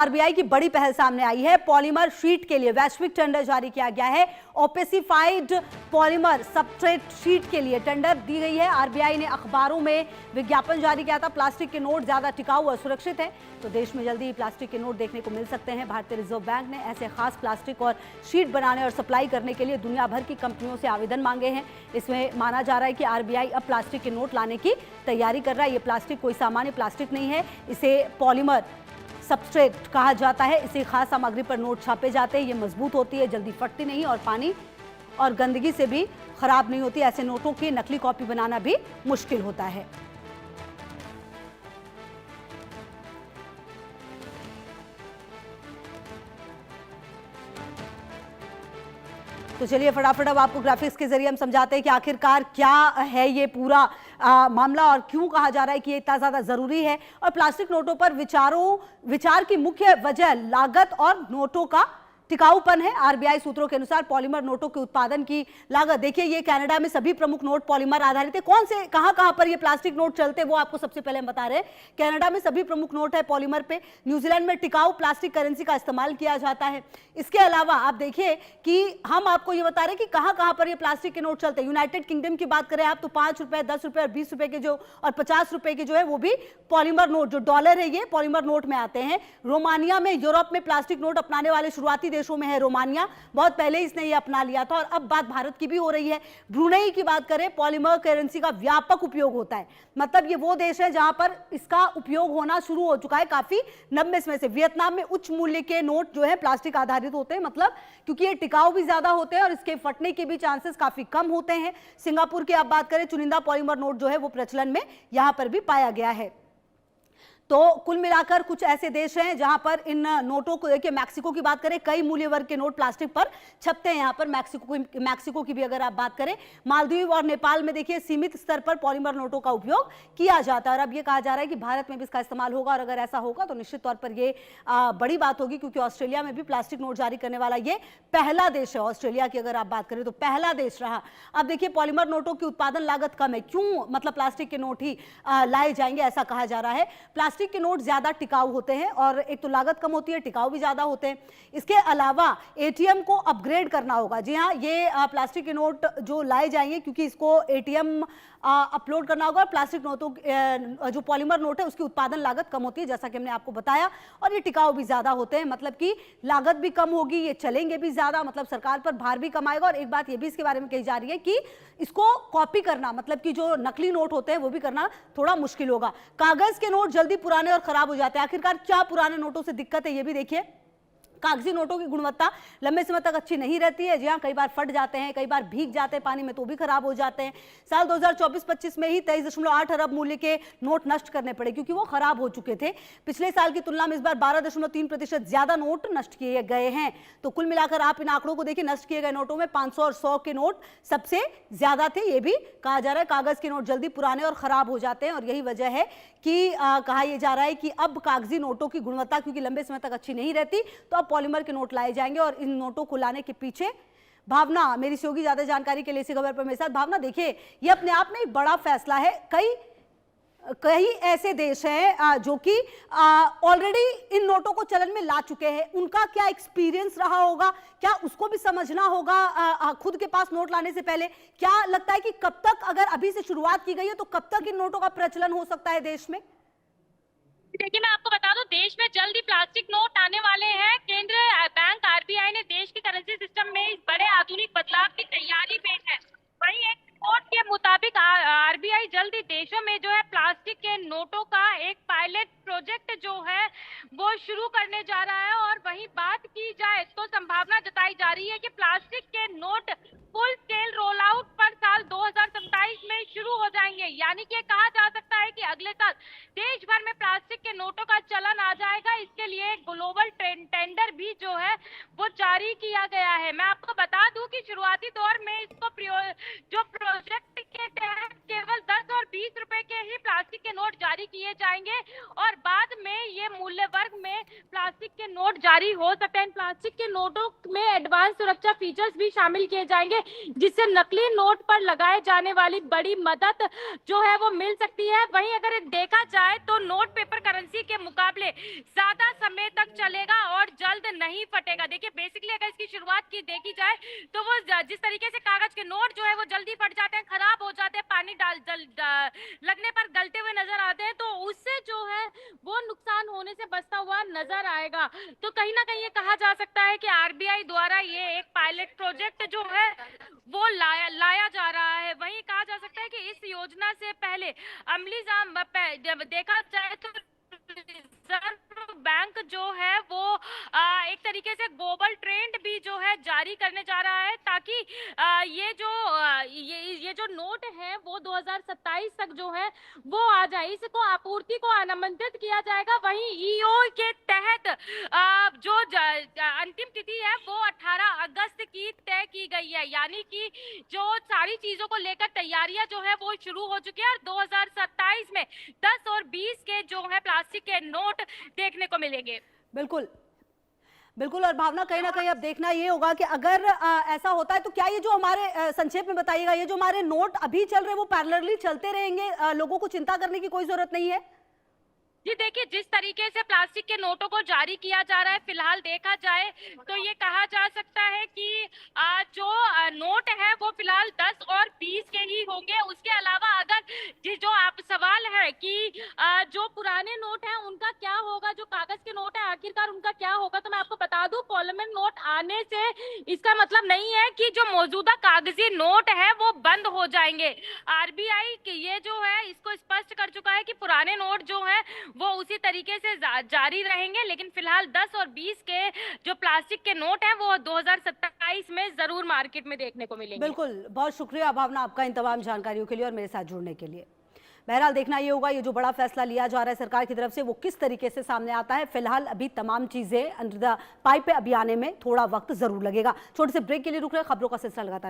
RBI की बड़ी पहल सामने आई है। पॉलीमर शीट के लिए वैश्विक टेंडर जारी किया गया है। ओपेसिफाइड पॉलीमर सबस्ट्रेट शीट के लिए टेंडर दी गई है। आरबीआई ने अखबारों में विज्ञापन जारी किया था। प्लास्टिक के नोट ज्यादा टिकाऊ और सुरक्षित है, तो देश में जल्दी ही प्लास्टिक के नोट देखने को मिल सकते हैं। भारतीय रिजर्व बैंक ने ऐसे खास प्लास्टिक और शीट बनाने और सप्लाई करने के लिए दुनिया भर की कंपनियों से आवेदन मांगे हैं। इसमें माना जा रहा है कि आरबीआई अब प्लास्टिक के नोट लाने की तैयारी कर रहा है। ये प्लास्टिक कोई सामान्य प्लास्टिक नहीं है, इसे पॉलीमर सबस्ट्रेट कहा जाता है। इसी खास सामग्री पर नोट छापे जाते हैं। ये मजबूत होती है, जल्दी फटती नहीं और पानी और गंदगी से भी खराब नहीं होती। ऐसे नोटों की नकली कॉपी बनाना भी मुश्किल होता है। तो चलिए फटाफट अब आपको ग्राफिक्स के जरिए हम समझाते हैं कि आखिरकार क्या है ये पूरा मामला और क्यों कहा जा रहा है कि ये इतना ज्यादा जरूरी है। और प्लास्टिक नोटों पर विचार की मुख्य वजह लागत और नोटों का टिकाऊपन है। आरबीआई सूत्रों के अनुसार पॉलीमर नोटों के उत्पादन की लागत, देखिए ये कनाडा में सभी प्रमुख नोट पॉलीमर आधारित है। कौन से कहां पर ये प्लास्टिक नोट चलते हैं वो आपको सबसे पहले हम बता रहे हैं। कनाडा में सभी प्रमुख नोट है पॉलीमर पे। न्यूजीलैंड में टिकाऊ प्लास्टिक करेंसी का इस्तेमाल किया जाता है। इसके अलावा आप देखिए कि हम आपको ये बता रहे हैं कि कहां पर ये प्लास्टिक के नोट चलते हैं। यूनाइटेड किंगडम की बात करें आप तो 5 रुपए, 10 रुपए और 20 रुपए के जो और 50 रुपए के जो है वो भी पॉलीमर नोट, जो डॉलर है ये पॉलीमर नोट में आते हैं। रोमानिया में यूरोप में प्लास्टिक नोट अपनाने वाले शुरुआती देशों में है रोमानिया। बहुत पहले इसने ये अपना लिया था और अब बात भारत की भी हो रही है। ब्रुनेई की बात करें, पॉलीमर करेंसी का व्यापक उपयोग होता है। मतलब ये वो देश है जहां पर इसका उपयोग होना शुरू हो चुका है काफी लंबे समय से। वियतनाम में उच्च मूल्य के नोट जो है प्लास्टिक आधारित होते हैं, मतलब क्योंकि ये टिकाऊ भी ज्यादा होते हैं और इसके फटने के भी चांसेस काफी कम होते हैं। सिंगापुर की आप बात करें, चुनिंदा पॉलीमर नोट जो है वो प्रचलन में यहां पर भी पाया गया है। तो कुल मिलाकर कुछ ऐसे देश हैं जहां पर इन नोटों को, देखिए मैक्सिको की बात करें, कई मूल्य वर्ग के नोट प्लास्टिक पर छपते हैं। यहां पर मैक्सिको की भी अगर आप बात करें, मालदीव और नेपाल में देखिए सीमित स्तर पर पॉलीमर नोटों का उपयोग किया जाता है। और अब यह कहा जा रहा है कि भारत में भी इसका इस्तेमाल होगा और अगर ऐसा होगा तो निश्चित तौर पर यह बड़ी बात होगी, क्योंकि ऑस्ट्रेलिया में भी प्लास्टिक नोट जारी करने वाला यह पहला देश है। ऑस्ट्रेलिया की अगर आप बात करें तो पहला देश रहा। अब देखिए पॉलीमर नोटों की उत्पादन लागत कम है। क्यों? मतलब प्लास्टिक के नोट ही लाए जाएंगे ऐसा कहा जा रहा है। प्लास्टिक के नोट ज्यादा टिकाऊ होते हैं और एक तो लागत कम होती है, टिकाऊ भी ज्यादा होते हैं। इसके अलावा एटीएम को अपग्रेड करना होगा। जी हाँ, ये प्लास्टिक के नोट जो लाए जाएंगे क्योंकि इसको एटीएम अपलोड करना होगा। और प्लास्टिक नोटों जो पॉलीमर नोट है उसकी उत्पादन लागत कम होती है, जैसा कि हमने आपको बताया, और ये टिकाऊ भी ज्यादा होते हैं। मतलब कि लागत भी कम होगी, ये चलेंगे भी ज्यादा, मतलब सरकार पर भार भी कम आएगा। और एक बात ये भी इसके बारे में कही जा रही है कि इसको कॉपी करना, मतलब कि जो नकली नोट होते हैं वो भी करना थोड़ा मुश्किल होगा। कागज के नोट जल्दी पुराने और खराब हो जाते हैं। आखिरकार क्या पुराने नोटों से दिक्कत है ये भी देखिए। कागजी नोटों की गुणवत्ता लंबे समय तक अच्छी नहीं रहती है। जी हाँ, कई बार फट जाते हैं, कई बार भीग जाते हैं पानी में तो भी खराब हो जाते हैं। साल 2024-25 में ही 23.8 अरब मूल्य के नोट नष्ट करने पड़े क्योंकि वो खराब हो चुके थे। पिछले साल की तुलना में इस बार 12.3% ज्यादा नोट नष्ट किए गए हैं। तो कुल मिलाकर आप इन आंकड़ों को देखिए, नष्ट किए गए नोटों में 500 और 100 के नोट सबसे ज्यादा थे। ये भी कहा जा रहा है कागज के नोट जल्दी पुराने और खराब हो जाते हैं और यही वजह है कि कहा यह जा रहा है कि अब कागजी नोटों की गुणवत्ता क्योंकि लंबे समय तक अच्छी नहीं रहती, तो अब पॉलीमर के नोट लाए जाएंगे। और इन नोटों को लाने के पीछे भावना मेरी से होगी ज्यादा जानकारी के लिए इसी खबर पर मेरे साथ। भावना, देखिए ये अपने आप में एक बड़ा फैसला है। कई ऐसे देश हैं जो कि ऑलरेडी इन नोटों को चलन में ला चुके हैं। उनका क्या एक्सपीरियंस रहा होगा, क्या उसको भी समझना होगा खुद के पास नोट लाने से पहले। क्या लगता है कि कब तक, अगर अभी से शुरुआत की गई है तो कब तक इन नोटों का प्रचलन हो सकता है देश में? देखिए, मैं आपको बता दूं, देश में जल्द ही प्लास्टिक नोट आने वाले हैं। केंद्रीय बैंक आरबीआई ने देश के करेंसी सिस्टम में इस बड़े आधुनिक बदलाव की तैयारी में है। वहीं एक रिपोर्ट के मुताबिक आरबीआई जल्द ही देशों में जो है प्लास्टिक के नोटों का एक पायलट प्रोजेक्ट जो है वो शुरू करने जा रहा है। और वहीं बात की जाए तो संभावना जताई जा रही है कि प्लास्टिक के note full scale roll out पर साल 2027 में शुरू हो जाएंगे। यानी कि कहा जा सकता है कि अगले साल देश भर में प्लास्टिक के नोटों का चलन आ जाएगा। इसके लिए ग्लोबल टेंडर भी जो है वो जारी किया गया है। मैं आपको बता बता दूं कि शुरुआती दौर में इसको जो प्रोजेक्ट के तहत केवल 10 और 20 रुपए के ही प्लास्टिक के नोट जारी किए जाएंगे और बाद में ये मूल्य वर्ग में प्लास्टिक के नोट जारी हो सकते हैं। इन प्लास्टिक के नोटों में एडवांस सुरक्षा फीचर्स भी शामिल किए जाएंगे, जिससे नकली नोट पर लगाए जाने वाली बड़ी मदद जो है वो मिल सकती है। वहीं अगर देखा जाए तो नोट पेपर करेंसी के मुकाबले ज्यादा समय तक चलेगा और जल्द नहीं फटेगा। देखिए बेसिकली अगर इसकी शुरुआत की देखी जाए तो वो जिस तरीके से कागज के नोट जो है वो जल्दी फट जाते हैं, खराब हो जाते हैं, पानी लगने पर गलते हुए नजर आते हैं, तो उससे जो है वो नुकसान होने से बचता हुआ नजर आएगा। तो कहीं ना कहीं ये कहा जा सकता है कि आरबीआई द्वारा ये एक पायलट प्रोजेक्ट जो है वो लाया जा रहा है। वहीं कहा जा सकता है कि इस योजना से पहले अमली जब देखा जाए तो रिजर्व बैंक जो है वो एक तरीके से ग्लोबल ट्रेंड भी जो है जारी करने जा रहा है, ताकि ये जो नोट है वो 2027 तक जो है वो आ जाए। इसको आपूर्ति को अनुबंधित किया जाएगा। वहीं ईओ के तहत जो अंतिम तिथि है वो 18 अगस्त की तय की गई है, यानी कि जो सारी चीजों को लेकर तैयारियां जो है वो शुरू हो चुकी है और 2027 में 10 और 20 के जो है प्लास्टिक के नोट देखने को मिलेंगे। बिल्कुल बिल्कुल। और भावना, कहीं ना कहीं अब देखना ये होगा कि अगर ऐसा होता है तो क्या ये जो हमारे संक्षेप में बताइएगा, ये जो हमारे नोट अभी चल रहे हैं वो पैरेलली चलते रहेंगे, लोगों को चिंता करने की कोई जरूरत नहीं है? जी देखिए, जिस तरीके से प्लास्टिक के नोटों को जारी किया जा रहा है, फिलहाल देखा जाए तो ये कहा जा सकता है कि जो नोट है वो फिलहाल 10 और 20 के ही होंगे। उसके अलावा अगर जो आप सवाल है कि जो पुराने नोट हैं उनका क्या होगा, जो कागज के नोट है आखिरकार उनका क्या होगा, तो मैं आपको बता दूं पॉलीमर नोट आने से इसका मतलब नहीं है कि जो मौजूदा कागजी नोट है वो बंद हो जाएंगे। आरबीआई ये जो है इसको स्पष्ट कर चुका है कि पुराने नोट जो है वो उसी तरीके से जारी रहेंगे, लेकिन फिलहाल 10 और 20 के जो प्लास्टिक के नोट हैं वो 2027 में जरूर मार्केट में देखने को मिलेंगे। बिल्कुल, बहुत शुक्रिया भावना आपका इन तमाम जानकारियों के लिए और मेरे साथ जुड़ने के लिए। बहरहाल देखना ये होगा ये जो बड़ा फैसला लिया जा रहा है सरकार की तरफ से वो किस तरीके से सामने आता है। फिलहाल अभी तमाम चीजें अंडर द पाइप पे अभी आने में थोड़ा वक्त जरूर लगेगा। छोटे से ब्रेक के लिए रुक रहे, खबरों का सिलसिला लगातार